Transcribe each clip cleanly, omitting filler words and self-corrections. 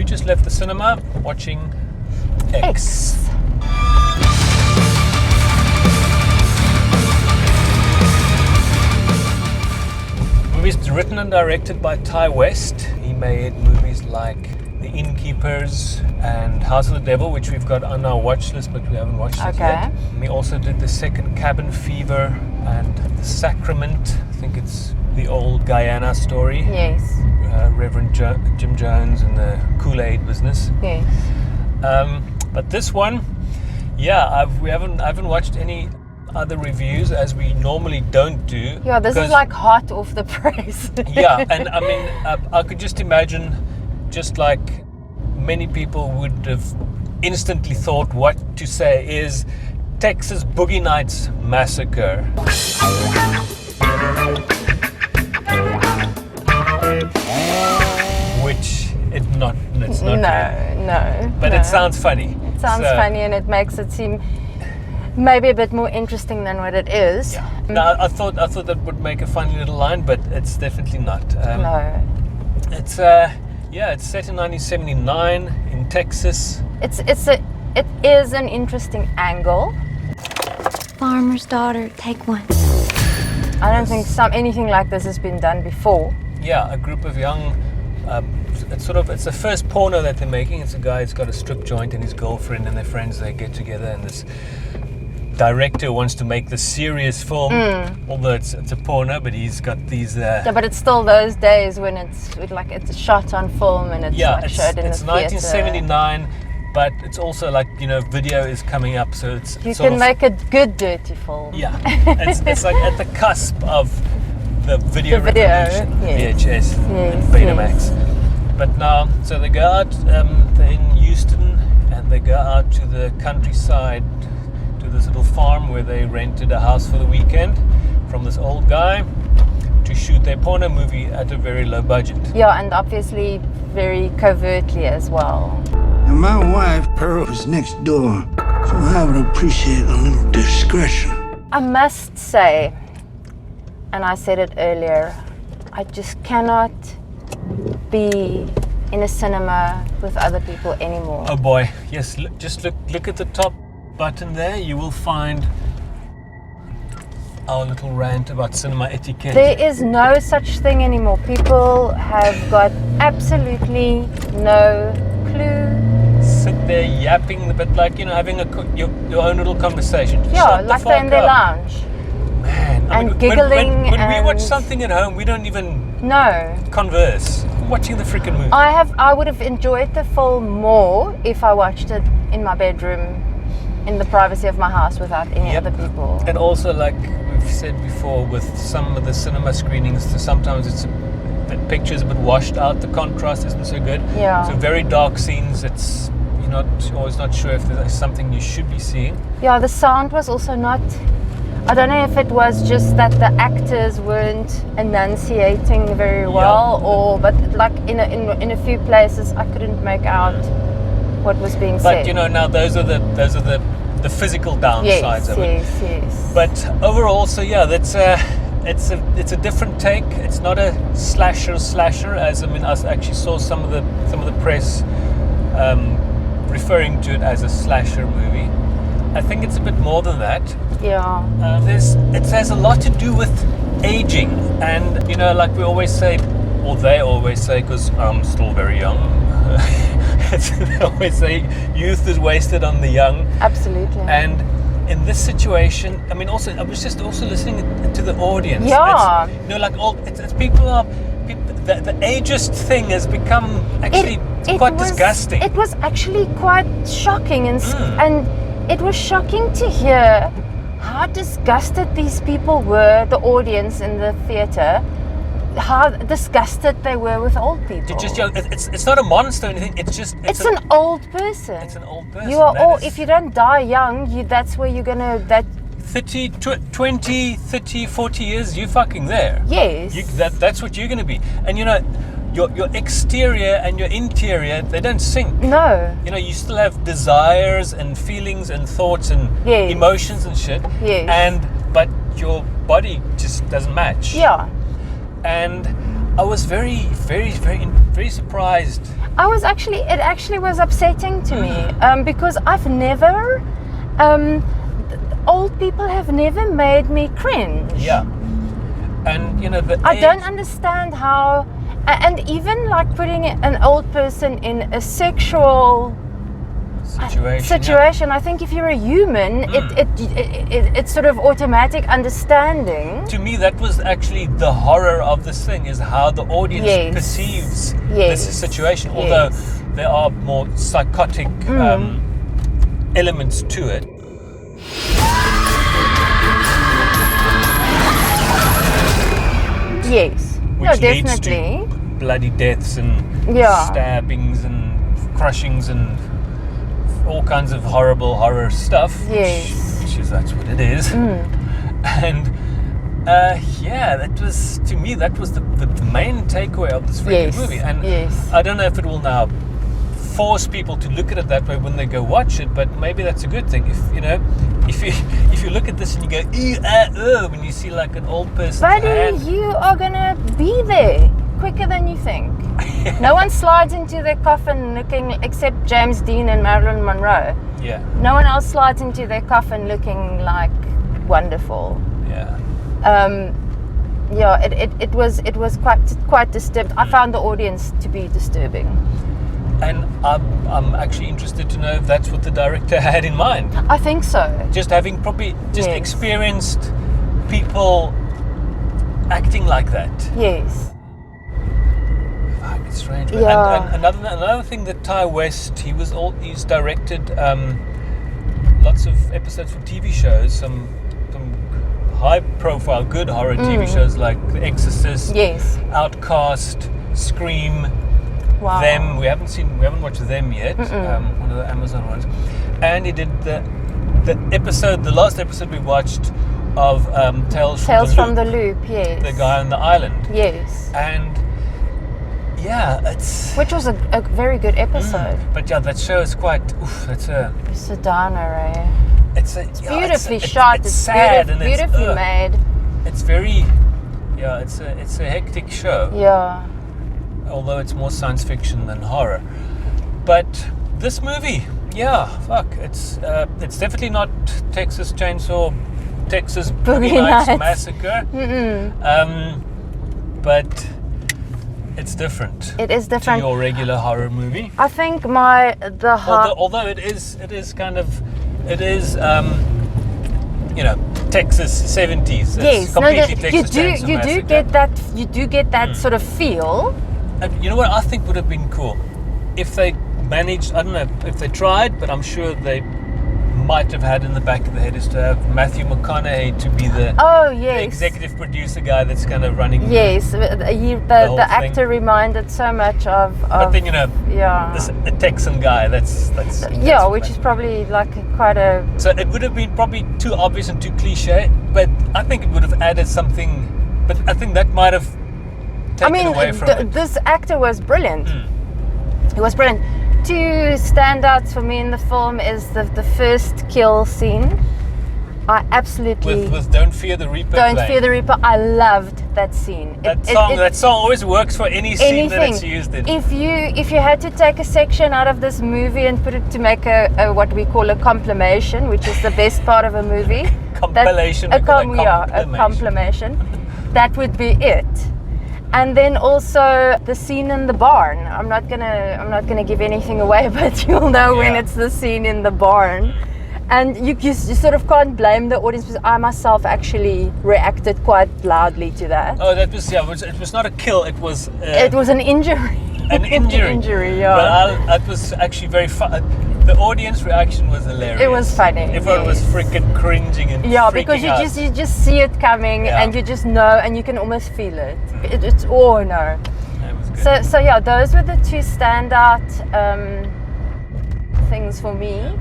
We just left the cinema watching X. Movies written and directed by Ty West. He made movies like The Innkeepers and House of the Devil, which we've got on our watch list, but we haven't watched it yet. He also did The Second Cabin Fever and The Sacrament. I think it's the old Guyana story. Yes. Reverend Jim Jones and the Kool-Aid business. Yes. But this one, I haven't watched any other reviews, as we normally don't do. Yeah, this is like hot off the press. Yeah, and I mean, I could just imagine, just like many people would have instantly thought what to say is Texas Boogie Nights Massacre. Which it's not No. But it sounds funny. It sounds funny, and it makes it seem maybe a bit more interesting than what it is. Yeah. Now, I thought that would make a funny little line, but it's definitely not. No. It's it's set in 1979 in Texas. It is an interesting angle. Farmer's daughter, take one. I don't think anything like this has been done before. Yeah, a group of young. It's the first porno that they're making. It's a guy who's got a strip joint and his girlfriend and their friends. They get together, and this director wants to make this serious film. Although it's a porno, but he's got these. Yeah, but it's still those days when it's shot on film and it's showed in the theater. It's 1979, but it's also like, video is coming up, so it's. You can make a good dirty film. Yeah, it's like at the cusp of the video revolution, yes. VHS and Betamax. But now, so they go out, they're in Houston, and they go out to the countryside, to this little farm where they rented a house for the weekend from this old guy to shoot their porno movie at a very low budget. Yeah, and obviously very covertly as well. And my wife, Pearl, is next door, so I would appreciate a little discretion. I must say, and I said it earlier, I just cannot be in a cinema with other people anymore. Oh boy, yes, just look at the top button there. You will find our little rant about cinema etiquette. There is no such thing anymore. People have got absolutely no clue. Sit there yapping, but like, having your own little conversation. Just yeah, like they're in their lounge. Man, and giggling. When we watch something at home, we don't even converse. I'm watching the freaking movie. I would have enjoyed the film more if I watched it in my bedroom, in the privacy of my house, without any other people. And also, like we've said before, with some of the cinema screenings, sometimes the picture's a bit washed out. The contrast isn't so good. Yeah. So very dark scenes. You're always not sure if there's something you should be seeing. Yeah, the sound was also not. I don't know if it was just that the actors weren't enunciating very well, but like in a few places I couldn't make out what was being said. But now those are the physical downsides of it. Yes. But overall, so that's it's a different take. It's not a slasher. As I actually saw some of the press referring to it as a slasher movie. I think it's a bit more than that. Yeah. It has a lot to do with aging, and like we always say, or they always say, because I'm still very young. They always say youth is wasted on the young. Absolutely. And in this situation, I mean, also I was just also listening to the audience. Yeah. It's people are. The ageist thing has become actually quite disgusting. It was actually quite shocking, and it was shocking to hear how disgusted these people were, the audience in the theatre, how disgusted they were with old people. It's not a monster or anything, it's an old person. It's an old person. You are if you don't die young, that's where you're gonna 30, 20, 30, 40 years, you're fucking there. Yes. That's what you're gonna be. And your exterior and your interior, they don't sync. No. You still have desires and feelings and thoughts and emotions and shit. Yes. But your body just doesn't match. Yeah. And I was very surprised. It actually was upsetting to me because I've never, old people have never made me cringe. Yeah. And, you know, I don't understand how, and even like putting an old person in a sexual situation. I think if you're a human, it's sort of automatic understanding. To me, that was actually the horror of this thing, is how the audience perceives this situation. Although there are more psychotic elements to it. Yes. Which leads definitely. to bloody deaths and stabbings and crushings and all kinds of horror stuff. Yes. Which is, that's what it is. And that was, to me, that was the main takeaway of this freaking movie. And I don't know if it will now force people to look at it that way when they go watch it, but maybe that's a good thing. If you look at this and you go when you see like an old person's Buddy, hand, you are gonna be there quicker than you think. No one slides into their coffin looking, except James Dean and Marilyn Monroe. Yeah. No one else slides into their coffin looking like wonderful. Yeah. It was quite disturbing. I found the audience to be disturbing. And I'm actually interested to know if that's what the director had in mind. I think so. Just having probably experienced people acting like that. Yes. Fuck, it's strange. Yeah. And another thing that Ty West, he's directed lots of episodes for TV shows, some high-profile, good horror TV shows like The Exorcist, Outcast, Scream. Wow. Them, we haven't watched Them yet. One of the Amazon ones. And he did the last episode we watched of Tales from the Loop. Yes. The guy on the island. Yes. And which was a very good episode. But yeah, that show is quite. It's a downer, eh? It's beautifully shot. It's sad and beautifully made. It's very. Yeah, it's a hectic show. Yeah. Although it's more science fiction than horror. But this movie, it's definitely not Texas Boogie Nights Massacre. But it's different. It is different to your regular horror movie. I think although it is kind of Texas 70s. Yes, completely Texas you do get that sort of feel. And you know what I think would have been cool? If they managed, I don't know if they tried, but I'm sure they might have had in the back of the head is to have Matthew McConaughey to be the executive producer guy that's kind of running the actor reminded so much of but then a Texan guy that's which is probably like quite a, so it would have been probably too obvious and too cliche, but I think it would have added something, but I think that might have taken away from it. This actor was brilliant. He was brilliant. Two standouts for me in the film is the first kill scene. I absolutely with Don't Fear the Reaper. Fear the Reaper. I loved that scene. That song always works for any scene that it's used in. If you had to take a section out of this movie and put it to make a what we call a compilation, which is the best part of a movie, compilation. A compilation. That would be it. And then also the scene in the barn. I'm not gonna give anything away, but you'll know when it's the scene in the barn. And you sort of can't blame the audience, because I myself actually reacted quite loudly to that. Oh, that was it was not a kill. It was an injury. An injury. But it was actually very fun. The audience reaction was hilarious. It was funny. Everyone was freaking cringing and because you just see it coming and you just know, and you can almost feel it. It's That was good. So those were the two standout things for me.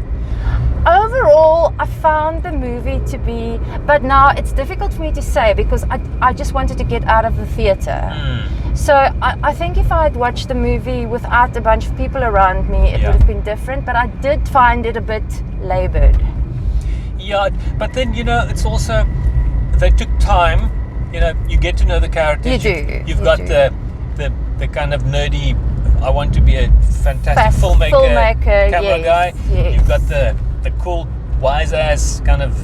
Overall, I found the movie to be, but now it's difficult for me to say because I just wanted to get out of the theatre. So I think if I had watched the movie without a bunch of people around me, it would have been different, but I did find it a bit laboured. Yeah, but then, it's also, they took time, you get to know the characters. You do. You've got the kind of nerdy, I want to be a fantastic filmmaker camera yes, guy. yes. You've got the cool wise ass kind of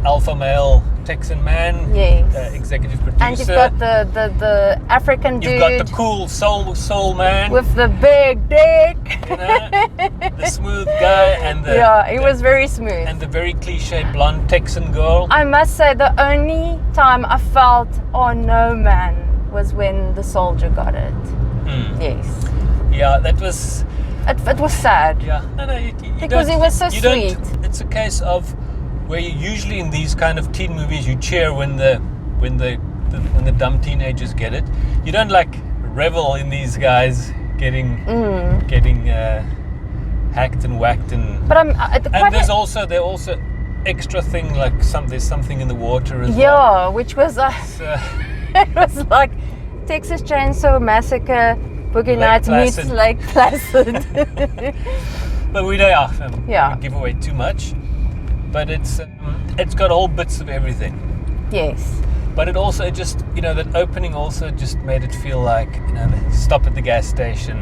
alpha male Texan man, Yes. executive producer. And you've got the African dude. You've got the cool soul man with the big dick. You know, the smooth guy, and he was very smooth. and the very cliche blonde Texan girl. I must say, the only time I felt, oh no man, was when the soldier got it. Yes. Yeah, that was. It was sad. Yeah, no, you Because don't- he was so you don't- sweet. It's a case of where you usually in these kind of teen movies you cheer when the dumb teenagers get it. You don't like revel in these guys getting hacked and whacked and. But I'm And there's also extra thing like there's something in the water as well. yeah, which was So, it was like Texas Chainsaw Massacre, Boogie Nights meets Placid. Lake Placid. but we don't Yeah. give away too much. But it's got all bits of everything. Yes. But it also just, that opening also just made it feel like, stop at the gas station.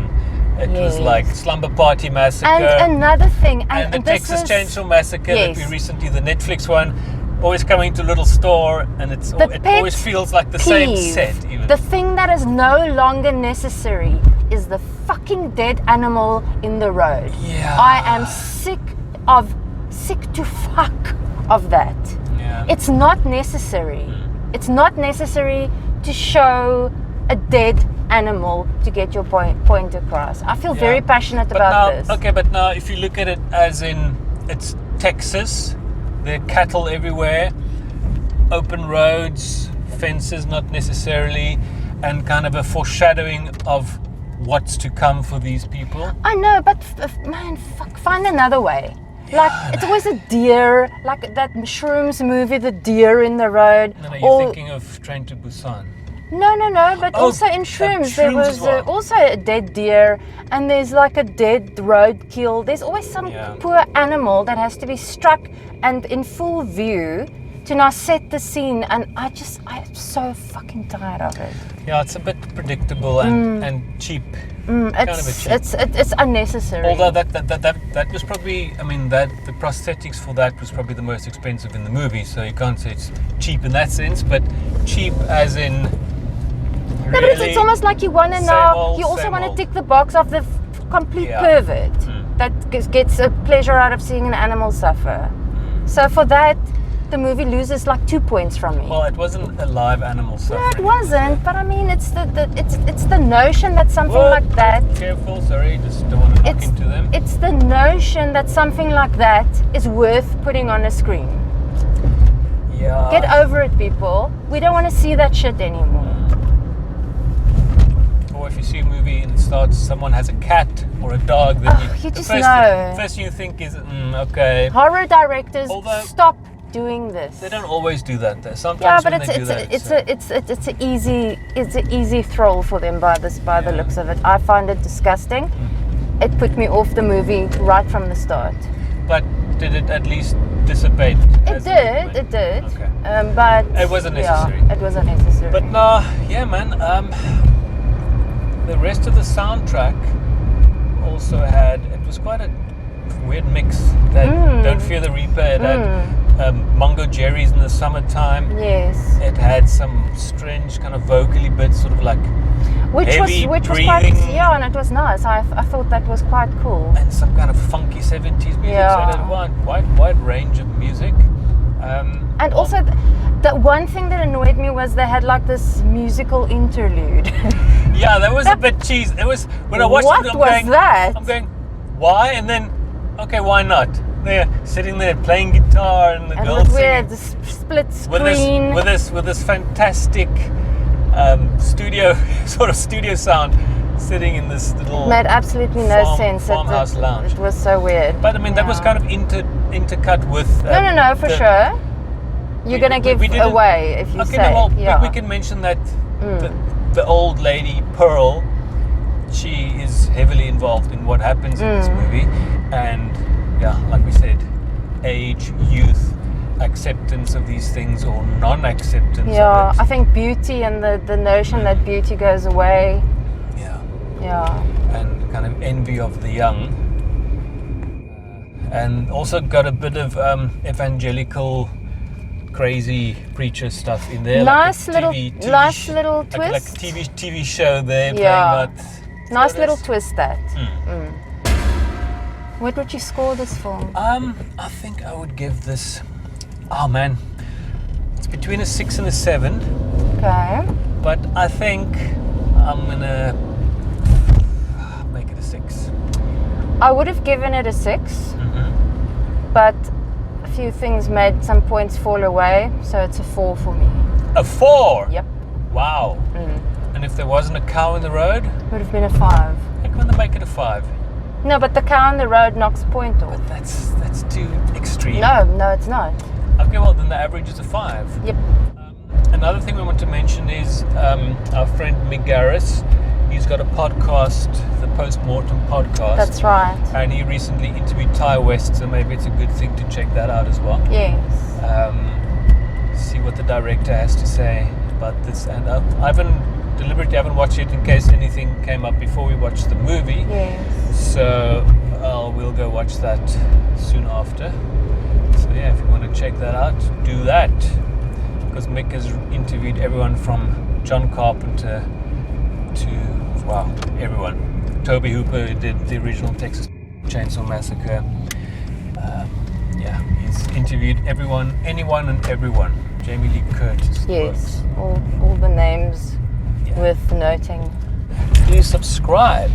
It was Yes. like Slumber Party Massacre. And another thing, and the this Texas is- Chainsaw Massacre that we Yes. recently, the Netflix one, always coming to a little store and it pet always feels like the same peeve. set. Even. The thing that is no longer necessary is the fucking dead animal in the road. Yeah. I am sick to fuck of that. Yeah. It's not necessary. It's not necessary to show a dead animal to get your point across. I feel very passionate But about now, this. Okay, but now if you look at it as in it's Texas, there are cattle everywhere, open roads, fences not necessarily, and kind of a foreshadowing of what's to come for these people. I know, but man, fuck, find another way. Like, it's always a deer, like that Shrooms movie, the deer in the road. No, you're thinking of Train to Busan. No, but Oh, also in Shrooms, there Shrooms was as well. also a dead deer, and there's like a dead roadkill. There's always some poor animal that has to be struck and in full view to now set the scene, and I'm so fucking tired of it. Yeah, it's a bit predictable and cheap. It's unnecessary. Although that was probably, the prosthetics for that was probably the most expensive in the movie, so you can't say it's cheap in that sense, but cheap as in. No, but it's almost like you want to now. You also same want to old. tick the box of the complete Yeah. pervert that gets a pleasure out of seeing an animal suffer. So for that, the movie loses like 2 points from me. Well, it wasn't a live animal suffering. No, it wasn't. But I mean, it's the notion that something Whoa, like that. Careful, sorry, just don't want to knock into them. It's the notion that something like that is worth putting on a screen. Yeah. Get over it, people. We don't want to see that shit anymore. Or if you see a movie and it starts, someone has a cat or a dog, then you the just first know. First thing you think is, okay. Horror directors, Although- stop doing this. They don't always do that though. Yeah, Sometimes but when they do that, it's an easy throll for them by the looks of it. I find it disgusting. It put me off the movie right from the start. But did it at least dissipate? It did. Okay. But It wasn't necessary. Yeah, it wasn't necessary. But no, yeah, man. The rest of the soundtrack also had. It was quite a weird mix. That Don't Fear the Reaper. It had Mungo Jerry's in the summertime. yes, It had some strange kind of vocally bits, sort of like which heavy was breathing. quite and it was nice. I thought that was quite cool. And some kind of funky 70s music. Yeah. So it had a wide range of music. And also, the one thing that annoyed me was they had like this musical interlude. Yeah, that was a bit cheesy. It was when I watched What it. was that? I'm going, why? And then, okay, why not? They're sitting there playing guitar and the And girls with weird singing split screen. with this fantastic studio sound, sitting in this little. Made absolutely no farm- sense. farmhouse lounge. It was so weird. But I mean, that was kind of intercut with. No, for sure. You're gonna give we didn't- away if you Okay, say. no, well, yeah. we can mention that the old lady Pearl, she is heavily involved in what happens in this movie, and yeah, like we said, age, youth, acceptance of these things or non-acceptance Yeah, of it. I think beauty and the notion that beauty goes away. Yeah. Yeah. And kind of envy of the young. And also got a bit of evangelical, crazy preacher stuff in there. Nice like a little, TV nice little like twist. TV show there. Yeah. Playing that. Nice So little that's- twist that. What would you score this film? I think I would give this. Oh man, it's between a 6 and a 7. Okay. But I think I'm gonna make it a 6. I would have given it a 6, but a few things made some points fall away, so it's a 4 for me. A 4. Yep. Wow. And if there wasn't a cow in the road, Would have been a 5. how can they make it a 5? No, but the cow on the road knocks a point off. That's too extreme. No, it's not. Okay, well then the average is a 5. Yep. Another thing we want to mention is our friend Mick Garris. He's got a podcast, the Postmortem podcast. That's right. And he recently interviewed Ty West, so maybe it's a good thing to check that out as well. Yes. See what the director has to say about this. And I deliberately haven't watched it in case anything came up before we watched the movie. Yes. So we'll go watch that soon after. So yeah, if you want to check that out, do that. Because Mick has interviewed everyone from John Carpenter to, wow, everyone. Toby Hooper, who did the original Texas Chainsaw Massacre. Yeah, he's interviewed everyone, anyone and everyone. Jamie Lee Curtis. Yes. All the names worth noting. Please subscribe.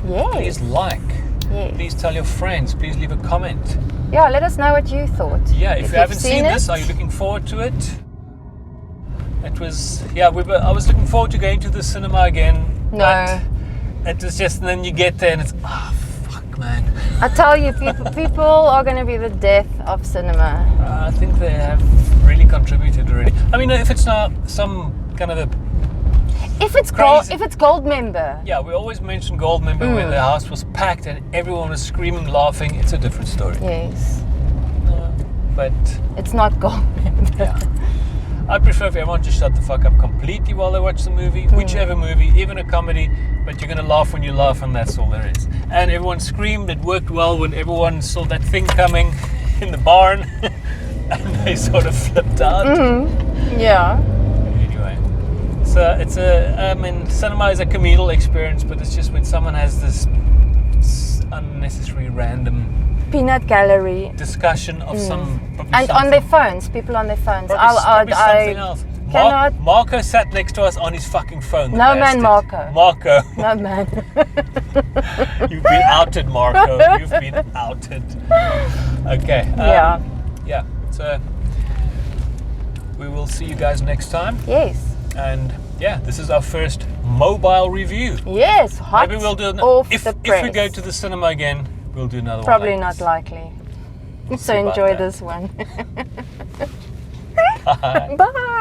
Yes. Please like. Yes. Please tell your friends. Please leave a comment. Yeah, let us know what you thought. Yeah, if you you've haven't seen this, it. are you looking forward to it? It was, yeah, I was looking forward to going to the cinema again. No. But it was just, and then you get there and it's, fuck, man. I tell you, people are going to be the death of cinema. I think they have really contributed already. I mean, if it's not some kind of a, If it's Crazy. gold member. yeah, we always mention Goldmember where the house was packed and everyone was screaming, laughing. It's a different story. Yes. But It's not gold member. yeah. I prefer if everyone just shut the fuck up completely while they watch the movie, whichever movie, even a comedy, but you're gonna laugh when you laugh and that's all there is. And everyone screamed, it worked well when everyone saw that thing coming in the barn and they sort of flipped out. Yeah. Anyway, so it's I mean, cinema is a communal experience, but it's just when someone has this unnecessary random Peanut gallery. discussion of some And on their phones, people on their phones. probably something else. cannot- Marco sat next to us on his fucking phone. the No man, bastard. Marco. Marco, No man. you've been outed, Marco. You've been outed. Okay. Yeah. Yeah. So we will see you guys next time. Yes. And yeah, this is our first mobile review. Yes. Hot Maybe we'll do off if the we press. go to the cinema again, we'll do another Probably one. not likely. see So about enjoy that. this one. Bye. Bye.